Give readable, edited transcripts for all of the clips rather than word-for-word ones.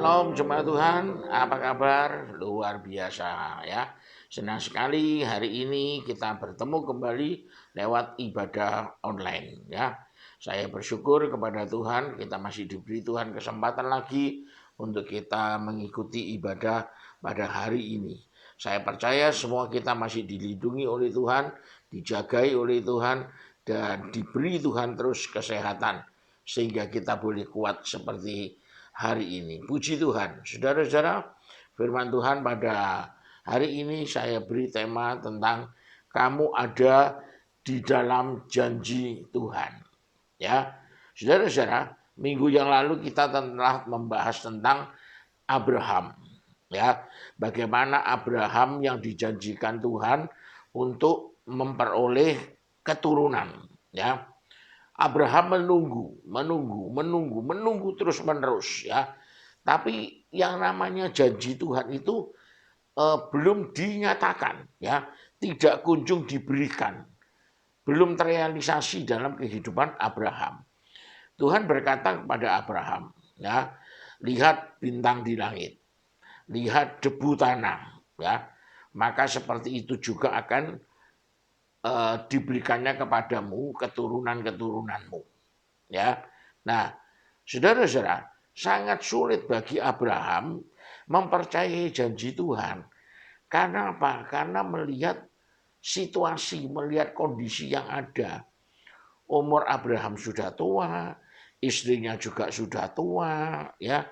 Shalom jemaat Tuhan, apa kabar? Luar biasa ya. Senang sekali hari ini kita bertemu kembali lewat ibadah online ya. Saya bersyukur kepada Tuhan, kita masih diberi Tuhan kesempatan lagi untuk kita mengikuti ibadah pada hari ini. Saya percaya semua kita masih dilindungi oleh Tuhan, dijagai oleh Tuhan, dan diberi Tuhan terus kesehatan sehingga kita boleh kuat seperti hari ini. Puji Tuhan. Saudara-saudara, firman Tuhan pada hari ini saya beri tema tentang kamu ada di dalam janji Tuhan. Ya. Saudara-saudara, minggu yang lalu kita telah membahas tentang Abraham. Ya, bagaimana Abraham yang dijanjikan Tuhan untuk memperoleh keturunan, ya. Abraham menunggu terus-menerus ya. Tapi yang namanya janji Tuhan itu belum dinyatakan ya, tidak kunjung diberikan, belum terrealisasi dalam kehidupan Abraham. Tuhan berkata kepada Abraham, ya, lihat bintang di langit, lihat debu tanah, ya, maka seperti itu juga akan diberikannya kepadamu keturunan-keturunanmu. Ya, nah, saudara-saudara, sangat sulit bagi Abraham mempercayai janji Tuhan. Karena apa? Karena melihat situasi, melihat kondisi yang ada. Umur Abraham sudah tua, istrinya juga sudah tua, ya.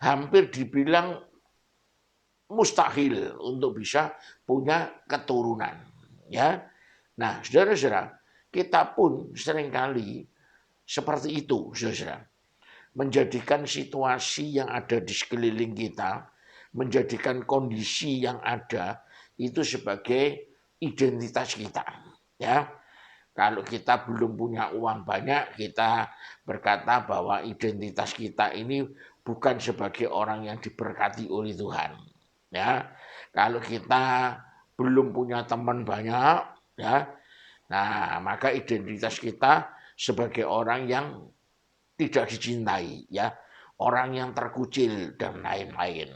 Hampir dibilang mustahil untuk bisa punya keturunan, ya. Nah, saudara-saudara, kita pun seringkali seperti itu, saudara. Menjadikan situasi yang ada di sekeliling kita, menjadikan kondisi yang ada itu sebagai identitas kita. Ya, kalau kita belum punya uang banyak, kita berkata bahwa identitas kita ini bukan sebagai orang yang diberkati oleh Tuhan. Ya, kalau kita belum punya teman banyak, ya, nah maka identitas kita sebagai orang yang tidak dicintai, ya, orang yang terkucil dan lain-lain.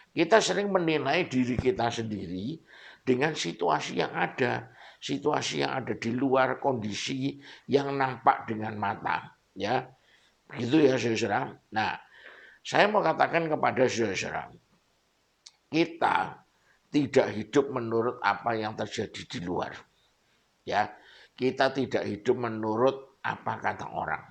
Kita sering menilai diri kita sendiri dengan situasi yang ada di luar kondisi yang nampak dengan mata, ya. Begitu ya, saudara. Nah, saya mau katakan kepada saudara, kita tidak hidup menurut apa yang terjadi di luar. Ya, kita tidak hidup menurut apa kata orang.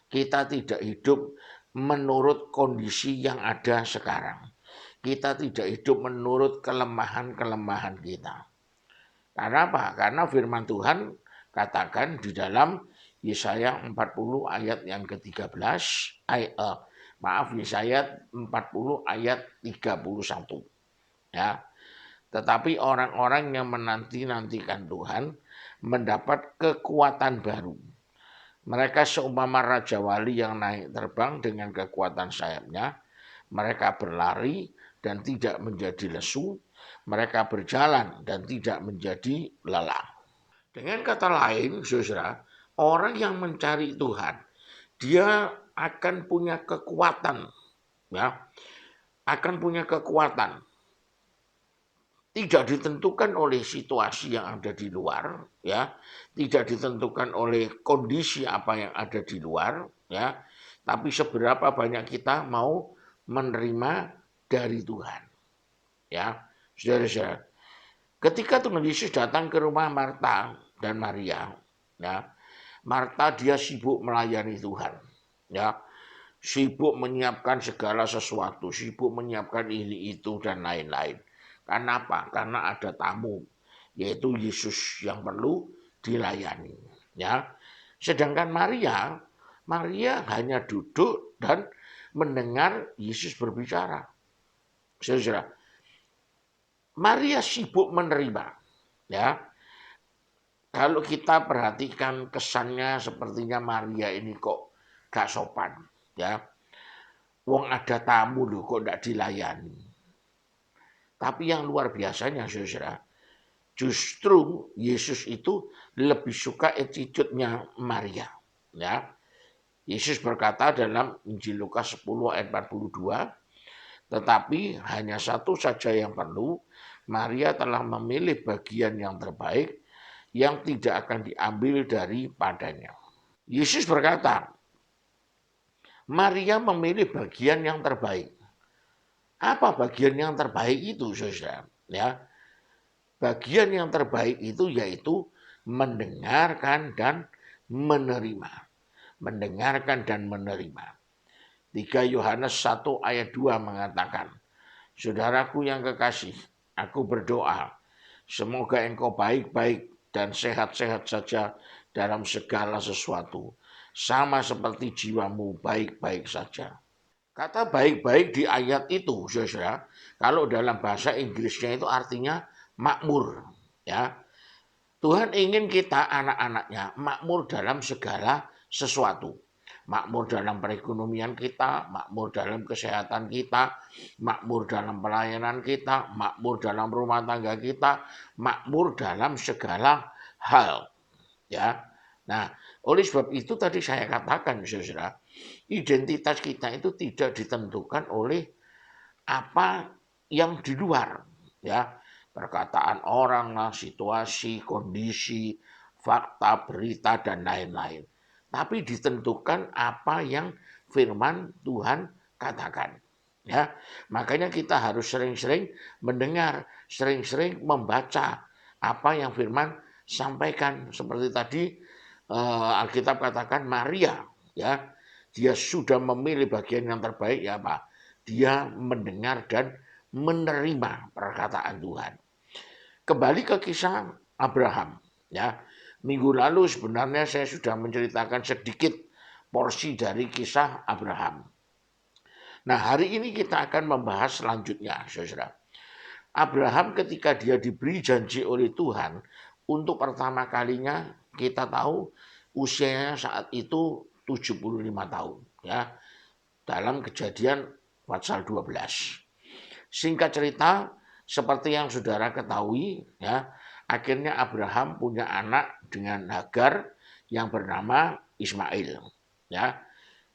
Kita tidak hidup menurut kondisi yang ada sekarang. Kita tidak hidup menurut kelemahan-kelemahan kita. Karena apa? Karena firman Tuhan katakan di dalam Yesaya 40 ayat yang ke-13, Yesaya 40 ayat 31. Ya. Tetapi orang-orang yang menanti-nantikan Tuhan mendapat kekuatan baru. Mereka seumpama raja wali yang naik terbang dengan kekuatan sayapnya. Mereka berlari dan tidak menjadi lesu. Mereka berjalan dan tidak menjadi lelah. Dengan kata lain, saudara, orang yang mencari Tuhan, dia akan punya kekuatan, ya, akan punya kekuatan. Tidak ditentukan oleh situasi yang ada di luar, ya, tidak ditentukan oleh kondisi apa yang ada di luar, ya, tapi seberapa banyak kita mau menerima dari Tuhan, ya, saudara-saudara. Ketika Tuhan Yesus datang ke rumah Marta dan Maria, ya, Marta dia sibuk melayani Tuhan, ya, sibuk menyiapkan segala sesuatu, sibuk menyiapkan ini itu dan lain-lain. Karena apa? Karena ada tamu, yaitu Yesus yang perlu dilayani. Ya, sedangkan Maria hanya duduk dan mendengar Yesus berbicara. Saudara, Maria sibuk menerima. Ya, kalau kita perhatikan kesannya sepertinya Maria ini kok gak sopan. Ya, wong ada tamu loh kok gak dilayani. Tapi yang luar biasanya, saudara, justru Yesus itu lebih suka attitude-nya Maria. Ya, Yesus berkata dalam Injil Lukas 10 ayat 42, Tetapi hanya satu saja yang perlu, Maria telah memilih bagian yang terbaik yang tidak akan diambil daripadanya. Yesus berkata, Maria memilih bagian yang terbaik. Apa bagian yang terbaik itu, saudara? Ya, bagian yang terbaik itu yaitu mendengarkan dan menerima. Mendengarkan dan menerima. 3 Yohanes 1 ayat 2 mengatakan, Saudaraku yang kekasih, aku berdoa, semoga engkau baik-baik dan sehat-sehat saja dalam segala sesuatu, sama seperti jiwamu baik-baik saja. Kata baik-baik di ayat itu, saudara, kalau dalam bahasa Inggrisnya itu artinya makmur. Ya, Tuhan ingin kita anak-anaknya makmur dalam segala sesuatu. Makmur dalam perekonomian kita, makmur dalam kesehatan kita, makmur dalam pelayanan kita, makmur dalam rumah tangga kita, makmur dalam segala hal. Ya, nah, oleh sebab itu tadi saya katakan, saudara, identitas kita itu tidak ditentukan oleh apa yang di luar, ya, perkataan orang lah, situasi, kondisi, fakta, berita dan lain-lain. Tapi ditentukan apa yang firman Tuhan katakan. Ya, makanya kita harus sering-sering mendengar, sering-sering membaca apa yang firman sampaikan. Seperti tadi Alkitab katakan Maria, ya, dia sudah memilih bagian yang terbaik, ya Pak. Dia mendengar dan menerima perkataan Tuhan. Kembali ke kisah Abraham, ya. Minggu lalu sebenarnya saya sudah menceritakan sedikit porsi dari kisah Abraham. Nah, hari ini kita akan membahas selanjutnya, saudara. Abraham ketika dia diberi janji oleh Tuhan untuk pertama kalinya, kita tahu usianya saat itu 75 tahun, ya. Dalam Kejadian pasal 12. Singkat cerita, seperti yang saudara ketahui, ya, akhirnya Abraham punya anak dengan Hagar yang bernama Ismail, ya.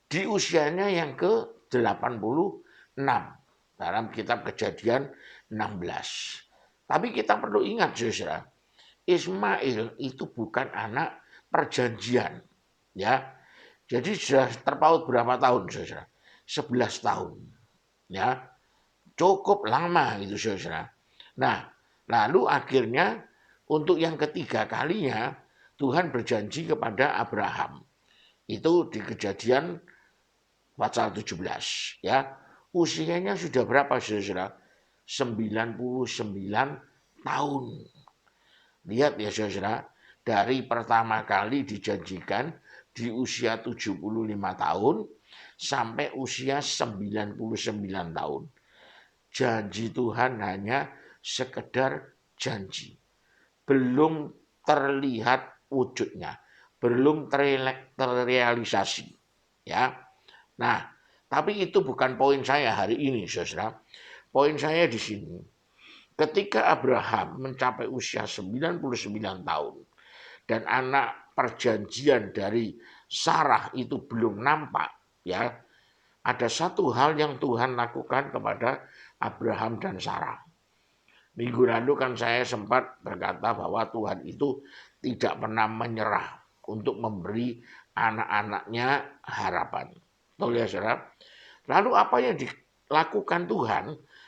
Di usianya yang ke-86 dalam kitab Kejadian 16. Tapi kita perlu ingat, saudara, Ismail itu bukan anak perjanjian, ya. Jadi sudah terpaut berapa tahun, saudara? 11 tahun, ya. Cukup lama itu, saudara. Nah, lalu akhirnya untuk yang ketiga kalinya Tuhan berjanji kepada Abraham. Itu di Kejadian pasal 17, ya. Usianya sudah berapa, saudara? 99 tahun. Lihat ya, saudara, dari pertama kali dijanjikan di usia 75 tahun sampai usia 99 tahun. Janji Tuhan hanya sekedar janji. Belum terlihat wujudnya, belum terrealisasi, ya. Nah, tapi itu bukan poin saya hari ini, saudara. Poin saya di sini, ketika Abraham mencapai usia 99 tahun dan anak perjanjian dari Sarah itu belum nampak, ya. Ada satu hal yang Tuhan lakukan kepada Abraham dan Sarah. Minggu lalu kan saya sempat berkata bahwa Tuhan itu tidak pernah menyerah untuk memberi anak-anaknya harapan. Betul ya, saudara? Lalu apa yang dilakukan Tuhan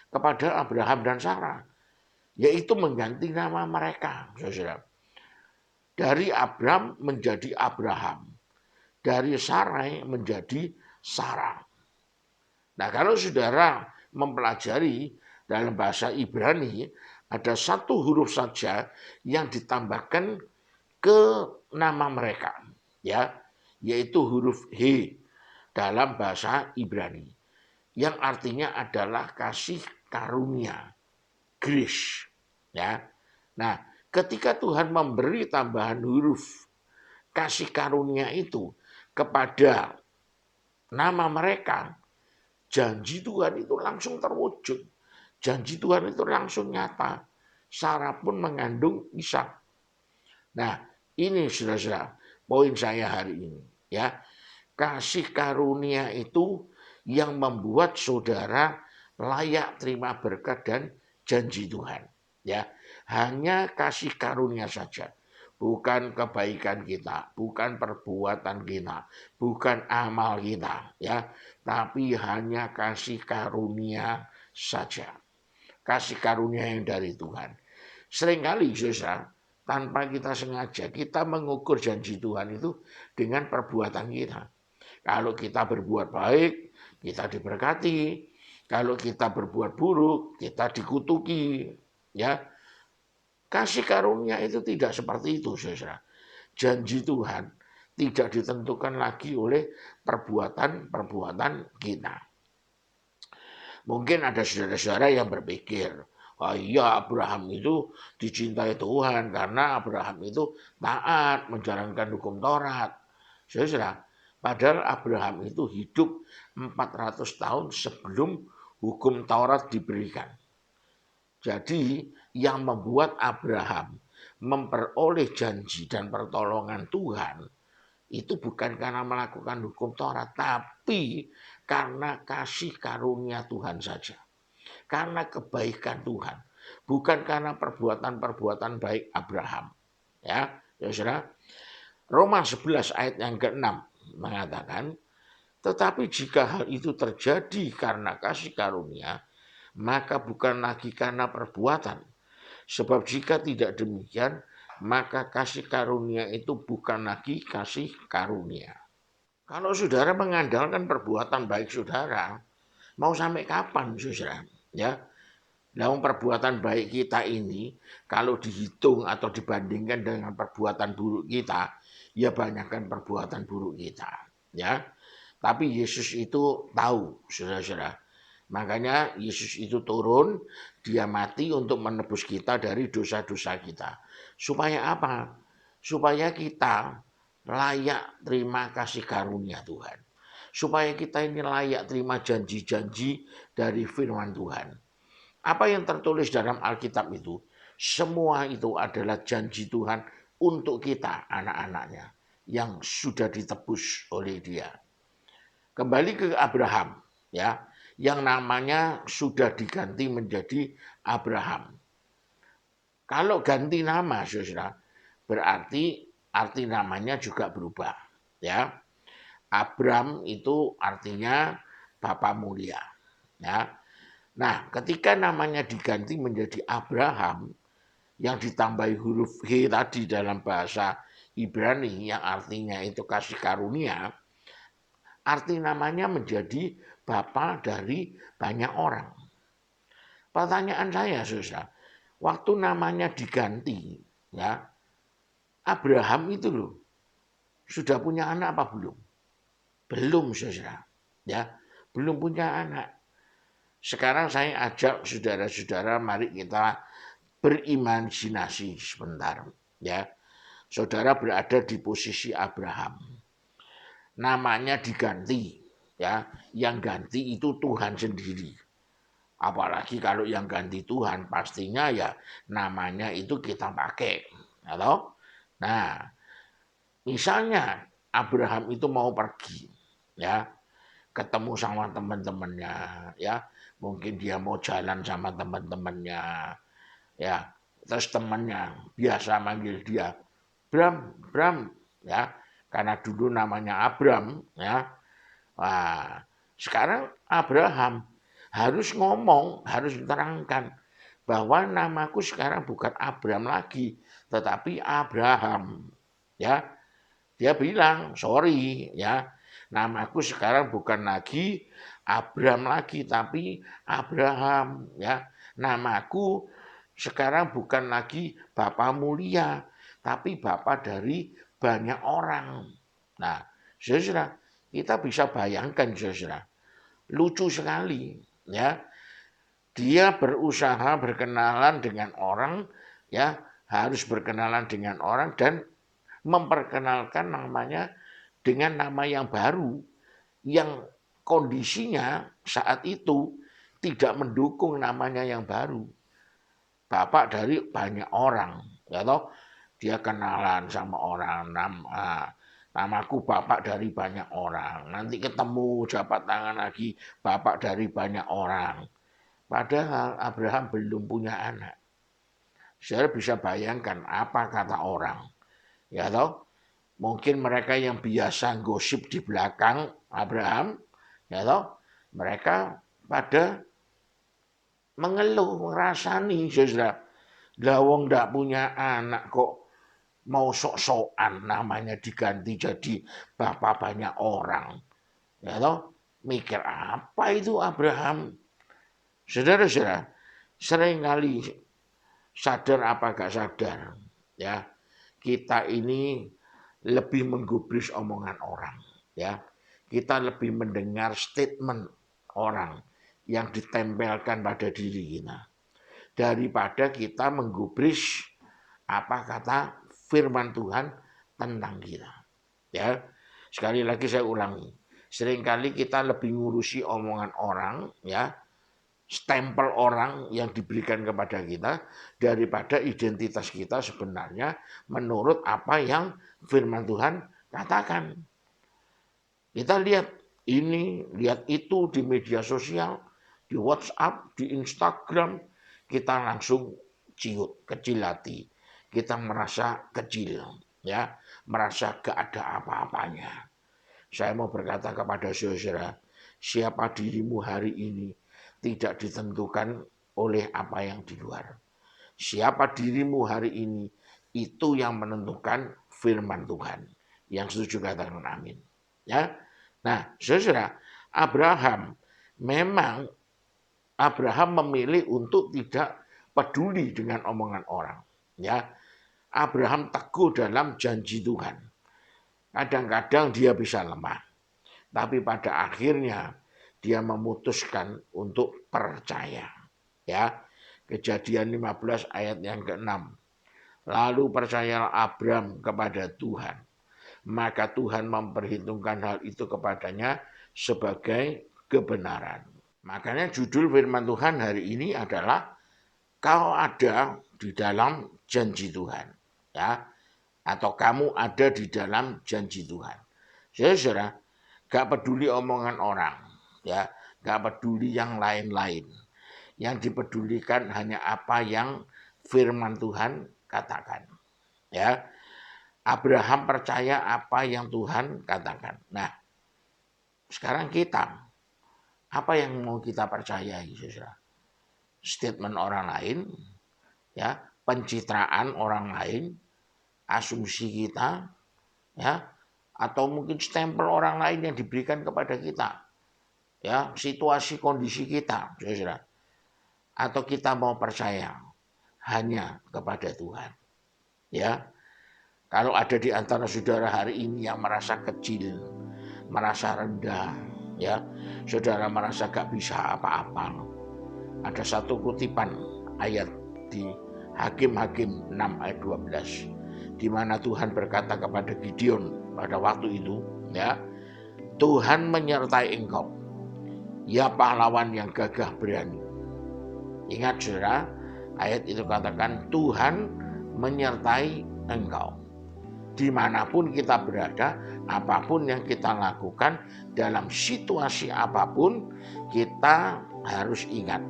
kepada Abraham dan Sarah? Yaitu mengganti nama mereka, saudara. Dari Abram menjadi Abraham. Dari Sarai menjadi Sarah. Nah, kalau saudara mempelajari dalam bahasa Ibrani, ada satu huruf saja yang ditambahkan ke nama mereka, ya, yaitu huruf H dalam bahasa Ibrani, yang artinya adalah kasih karunia, grace, ya. Nah, ketika Tuhan memberi tambahan huruf kasih karunia itu kepada nama mereka, janji Tuhan itu langsung terwujud. Janji Tuhan itu langsung nyata. Sarah pun mengandung Ishak. Nah, ini saudara-saudara, poin saya hari ini, ya. Kasih karunia itu yang membuat saudara layak terima berkat dan janji Tuhan. Ya, hanya kasih karunia saja, bukan kebaikan kita, bukan perbuatan kita, bukan amal kita, ya, tapi hanya kasih karunia saja. Kasih karunia yang dari Tuhan. Seringkali saudara, tanpa kita sengaja, kita mengukur janji Tuhan itu dengan perbuatan kita. Kalau kita berbuat baik, kita diberkati. Kalau kita berbuat buruk, kita dikutuki. Ya, kasih karunia itu tidak seperti itu, saudara. Janji Tuhan tidak ditentukan lagi oleh perbuatan-perbuatan kita. Mungkin ada saudara-saudara yang berpikir, oh iya Abraham itu dicintai Tuhan karena Abraham itu taat menjalankan hukum Taurat. Saudara, padahal Abraham itu hidup 400 tahun sebelum hukum Taurat diberikan. Jadi yang membuat Abraham memperoleh janji dan pertolongan Tuhan itu bukan karena melakukan hukum Taurat, tapi karena kasih karunia Tuhan saja. Karena kebaikan Tuhan, bukan karena perbuatan-perbuatan baik Abraham. Ya, saudara. Roma 11 ayat yang ke-6 mengatakan, tetapi jika hal itu terjadi karena kasih karunia, maka bukan lagi karena perbuatan. Sebab jika tidak demikian, maka kasih karunia itu bukan lagi kasih karunia. Kalau saudara mengandalkan perbuatan baik saudara, mau sampai kapan saudara? Ya, namun perbuatan baik kita ini kalau dihitung atau dibandingkan dengan perbuatan buruk kita, ya banyakkan perbuatan buruk kita. Ya, tapi Yesus itu tahu, saudara-saudara. Makanya Yesus itu turun, dia mati untuk menebus kita dari dosa-dosa kita. Supaya apa? Supaya kita layak terima kasih karunia Tuhan. Supaya kita ini layak terima janji-janji dari firman Tuhan. Apa yang tertulis dalam Alkitab itu? Semua itu adalah janji Tuhan untuk kita, anak-anaknya, yang sudah ditebus oleh dia. Kembali ke Abraham, ya, yang namanya sudah diganti menjadi Abraham. Kalau ganti nama, saudara, berarti arti namanya juga berubah. Ya, Abram itu artinya Bapa Mulia. Ya, nah ketika namanya diganti menjadi Abraham, yang ditambahi huruf H tadi dalam bahasa Ibrani yang artinya itu kasih karunia, arti namanya menjadi Bapa dari banyak orang. Pertanyaan saya, saudara, waktu namanya diganti, ya, Abraham itu loh, sudah punya anak apa belum? Belum, saudara. Ya, belum punya anak. Sekarang saya ajak saudara-saudara, mari kita berimajinasi sebentar. Ya, saudara berada di posisi Abraham. Namanya diganti, ya, yang ganti itu Tuhan sendiri. Apalagi kalau yang ganti Tuhan, pastinya ya namanya itu kita pakai. Atau, nah, misalnya Abraham itu mau pergi, ya, ketemu sama teman-temannya, ya, mungkin dia mau jalan sama teman-temannya, ya, terus temannya biasa manggil dia Bram, Bram, ya, karena dulu namanya Abram, ya. Wah, sekarang Abraham harus ngomong, harus diterangkan bahwa namaku sekarang bukan Abram lagi, tetapi Abraham. Ya, dia bilang, sorry, ya, namaku sekarang bukan lagi Abram lagi, tapi Abraham. Ya, namaku sekarang bukan lagi Bapa Mulia, tapi Bapa dari banyak orang. Nah, saudara, kita bisa bayangkan, saudara, lucu sekali, ya. Dia berusaha berkenalan dengan orang, ya, harus berkenalan dengan orang dan memperkenalkan namanya dengan nama yang baru yang kondisinya saat itu tidak mendukung namanya yang baru. Bapak dari banyak orang, ya toh, dia kenalan sama orang, namaku Bapak dari banyak orang. Nanti ketemu jabat tangan lagi, Bapak dari banyak orang. Padahal Abraham belum punya anak. Saudara bisa bayangkan apa kata orang. Ya toh, mungkin mereka yang biasa gosip di belakang Abraham, ya toh, mereka pada mengeluh, ngerasani, saudara. Lawong ndak punya anak kok mau sok-sokan namanya diganti jadi bapak banyak orang. Ya toh, mikir apa itu Abraham? Saudara-saudara, seringkali sadar apa gak sadar, ya kita ini lebih menggubris omongan orang, ya kita lebih mendengar statement orang yang ditempelkan pada diri kita daripada kita menggubris apa kata firman Tuhan tentang kita. Ya, sekali lagi saya ulangi, seringkali kita lebih ngurusi omongan orang, ya stempel orang yang diberikan kepada kita daripada identitas kita sebenarnya menurut apa yang firman Tuhan katakan. Kita lihat ini, lihat itu di media sosial, di WhatsApp, di Instagram, kita langsung ciut, kecil hati. Kita merasa kecil, ya, merasa gak ada apa-apanya. Saya mau berkata kepada saudara, siapa dirimu hari ini tidak ditentukan oleh apa yang di luar. Siapa dirimu hari ini, itu yang menentukan firman Tuhan. Yang setuju katakan amin. Ya, nah, saudara, memang Abraham memilih untuk tidak peduli dengan omongan orang. Ya, Abraham teguh dalam janji Tuhan. Kadang-kadang dia bisa lemah, tapi pada akhirnya dia memutuskan untuk percaya. Ya, Kejadian 15 ayat yang ke-6. Lalu percayalah Abram kepada Tuhan, maka Tuhan memperhitungkan hal itu kepadanya sebagai kebenaran. Makanya judul firman Tuhan hari ini adalah kau ada di dalam janji Tuhan, ya, atau kamu ada di dalam janji Tuhan. Saudara, gak peduli omongan orang, ya, gak peduli yang lain-lain. Yang dipedulikan hanya apa yang firman Tuhan katakan. Ya, Abraham percaya apa yang Tuhan katakan. Nah, sekarang kita, apa yang mau kita percayai, saudara? Statement orang lain, ya, pencitraan orang lain, asumsi kita, ya, atau mungkin stempel orang lain yang diberikan kepada kita, ya, situasi kondisi kita, saudara. Atau kita mau percaya hanya kepada Tuhan. Ya, kalau ada di antara saudara hari ini yang merasa kecil, merasa rendah, ya, saudara merasa gak bisa apa-apa. Ada satu kutipan ayat di Hakim-Hakim 6 ayat 12, di mana Tuhan berkata kepada Gideon pada waktu itu, ya, Tuhan menyertai engkau, ya pahlawan yang gagah berani. Ingat saudara, ayat itu katakan Tuhan menyertai engkau. Dimanapun kita berada, apapun yang kita lakukan, dalam situasi apapun, kita harus ingat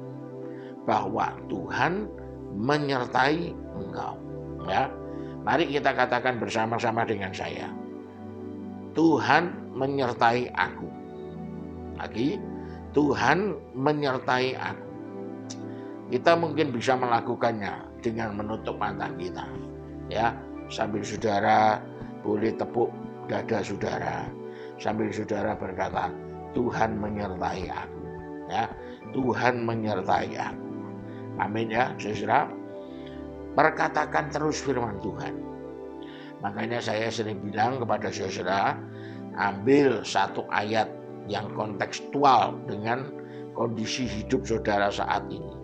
bahwa Tuhan menyertai engkau. Ya, mari kita katakan bersama-sama dengan saya. Tuhan menyertai aku. Lagi, Tuhan menyertai aku. Kita mungkin bisa melakukannya dengan menutup mata kita, ya, sambil saudara boleh tepuk dada saudara, sambil saudara berkata, Tuhan menyertai aku, ya, Tuhan menyertai aku. Amin ya, saudara. Perkatakan terus firman Tuhan. Makanya saya sering bilang kepada saudara, ambil satu ayat yang kontekstual dengan kondisi hidup saudara saat ini.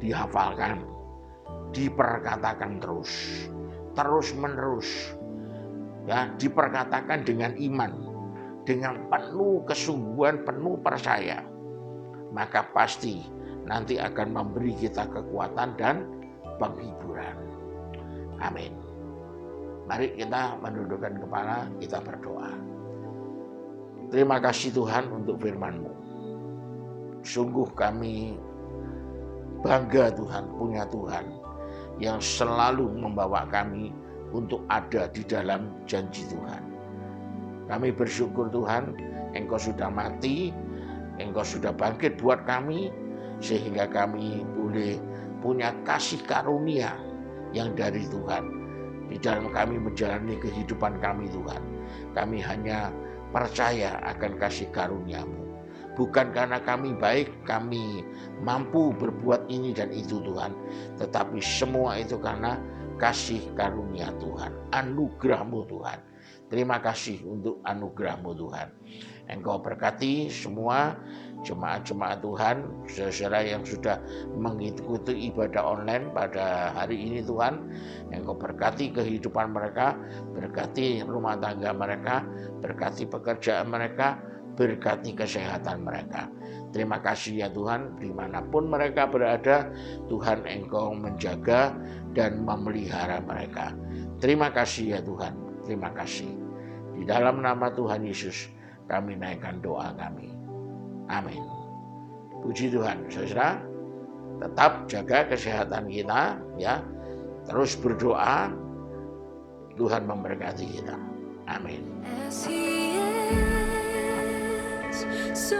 Dihafalkan, diperkatakan terus menerus, ya, diperkatakan dengan iman, dengan penuh kesungguhan, penuh percaya, maka pasti nanti akan memberi kita kekuatan dan penghiburan. Amin. Mari kita menundukkan kepala, kita berdoa. Terima kasih Tuhan untuk firman-Mu. Sungguh kami bangga Tuhan punya Tuhan yang selalu membawa kami untuk ada di dalam janji Tuhan. Kami bersyukur Tuhan, Engkau sudah mati, Engkau sudah bangkit buat kami, sehingga kami boleh punya kasih karunia yang dari Tuhan. Di dalam kami menjalani kehidupan kami Tuhan, kami hanya percaya akan kasih karunia-Mu. Bukan karena kami baik, kami mampu berbuat ini dan itu Tuhan, tetapi semua itu karena kasih karunia Tuhan, anugerah-Mu Tuhan. Terima kasih untuk anugerah-Mu Tuhan. Engkau berkati semua jemaat-jemaat Tuhan, saudara yang sudah mengikuti ibadah online pada hari ini Tuhan. Engkau berkati kehidupan mereka, berkati rumah tangga mereka, berkati pekerjaan mereka, berkati kesehatan mereka. Terima kasih ya Tuhan, dimanapun mereka berada, Tuhan Engkau menjaga dan memelihara mereka. Terima kasih ya Tuhan, terima kasih. Di dalam nama Tuhan Yesus, kami naikkan doa kami. Amin. Puji Tuhan, saudara. Tetap jaga kesehatan kita, ya. Terus berdoa, Tuhan memberkati kita. Amin. So